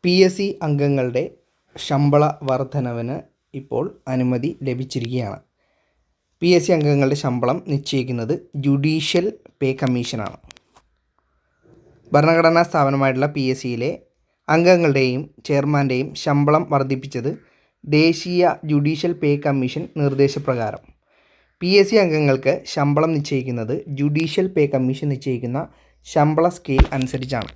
PSC അംഗങ്ങളുടെ ശമ്പള വർധനവിന് ഇപ്പോൾ അനുമതി ലഭിച്ചിരിക്കുകയാണ്. PSC അംഗങ്ങളുടെ ശമ്പളം നിശ്ചയിക്കുന്നത് ജുഡീഷ്യൽ പേ കമ്മീഷനാണ്. ഭരണഘടനാ സ്ഥാപനമായിട്ടുള്ള PSCയിലെ അംഗങ്ങളുടെയും ചെയർമാൻ്റെയും ശമ്പളം വർദ്ധിപ്പിച്ചത് ദേശീയ ജുഡീഷ്യൽ പേ കമ്മീഷൻ നിർദ്ദേശപ്രകാരം. PSC അംഗങ്ങൾക്ക് ശമ്പളം നിശ്ചയിക്കുന്നത് ജുഡീഷ്യൽ പേ കമ്മീഷൻ നിശ്ചയിക്കുന്ന ശമ്പള സ്കെയിൽ അനുസരിച്ചാണ്.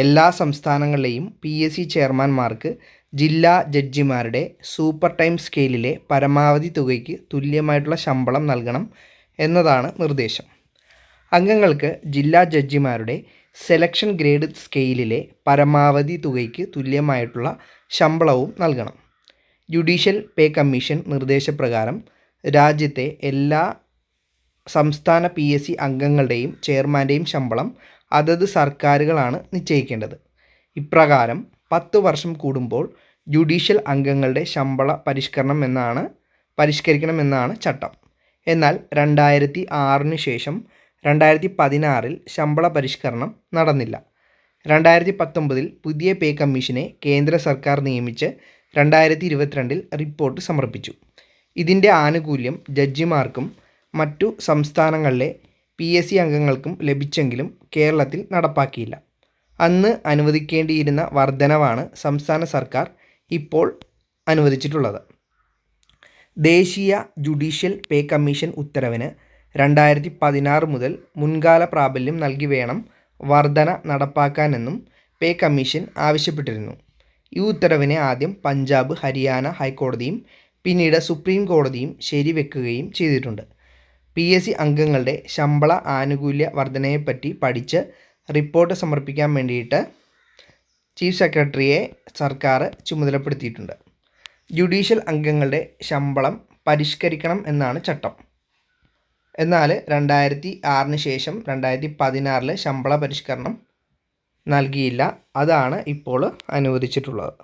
എല്ലാ സംസ്ഥാനങ്ങളിലെയും PSC ചെയർമാൻമാർക്ക് ജില്ലാ ജഡ്ജിമാരുടെ സൂപ്പർ ടൈം സ്കെയിലിലെ പരമാവധി തുകയ്ക്ക് തുല്യമായിട്ടുള്ള ശമ്പളം നൽകണം എന്നതാണ് നിർദ്ദേശം. അംഗങ്ങൾക്ക് ജില്ലാ ജഡ്ജിമാരുടെ സെലക്ഷൻ ഗ്രേഡ് സ്കെയിലിലെ പരമാവധി തുകയ്ക്ക് തുല്യമായിട്ടുള്ള ശമ്പളവും നൽകണം. ജുഡീഷ്യൽ പേ കമ്മീഷൻ നിർദ്ദേശപ്രകാരം രാജ്യത്തെ എല്ലാ സംസ്ഥാന PSC അംഗങ്ങളുടെയും ചെയർമാൻ്റെയും ശമ്പളം അതത് സർക്കാരുകളാണ് നിശ്ചയിക്കേണ്ടത്. ഇപ്രകാരം 10 വർഷം കൂടുമ്പോൾ ജുഡീഷ്യൽ അംഗങ്ങളുടെ ശമ്പള പരിഷ്കരിക്കണമെന്നാണ് ചട്ടം. എന്നാൽ 2006 ശേഷം 2016 ശമ്പള പരിഷ്കരണം നടന്നില്ല. 2019 പുതിയ പേ കമ്മീഷനെ കേന്ദ്ര സർക്കാർ നിയമിച്ച് 2022 റിപ്പോർട്ട് സമർപ്പിച്ചു. ഇതിൻ്റെ ആനുകൂല്യം ജഡ്ജിമാർക്കും മറ്റു സംസ്ഥാനങ്ങളിലെ PSC അംഗങ്ങൾക്കും ലഭിച്ചെങ്കിലും കേരളത്തിൽ നടപ്പാക്കിയില്ല. അന്ന് അനുവദിക്കേണ്ടിയിരുന്ന വർധനവാണ് സംസ്ഥാന സർക്കാർ ഇപ്പോൾ അനുവദിച്ചിട്ടുള്ളത്. ദേശീയ ജുഡീഷ്യൽ പേ കമ്മീഷൻ ഉത്തരവിന് 2016 മുതൽ മുൻകാല പ്രാബല്യം നൽകി വേണം വർധന നടപ്പാക്കാനെന്നും പേ കമ്മീഷൻ ആവശ്യപ്പെട്ടിരുന്നു. ഈ ഉത്തരവിനെ ആദ്യം പഞ്ചാബ്, ഹരിയാന ഹൈക്കോടതിയും പിന്നീട് സുപ്രീം കോടതിയും ശരിവെക്കുകയും ചെയ്തിട്ടുണ്ട്. PSC അംഗങ്ങളുടെ ശമ്പള ആനുകൂല്യ വർധനയെപ്പറ്റി പഠിച്ച് റിപ്പോർട്ട് സമർപ്പിക്കാൻ വേണ്ടിയിട്ട് ചീഫ് സെക്രട്ടറിയെ സർക്കാർ ചുമതലപ്പെടുത്തിയിട്ടുണ്ട്. ജുഡീഷ്യൽ അംഗങ്ങളുടെ ശമ്പളം പരിഷ്കരിക്കണം എന്നാണ് ചട്ടം. എന്നാൽ 2006 ശേഷം 2016 ശമ്പള പരിഷ്കരണം നൽകിയില്ല. അതാണ് ഇപ്പോൾ അനുവദിച്ചിട്ടുള്ളത്.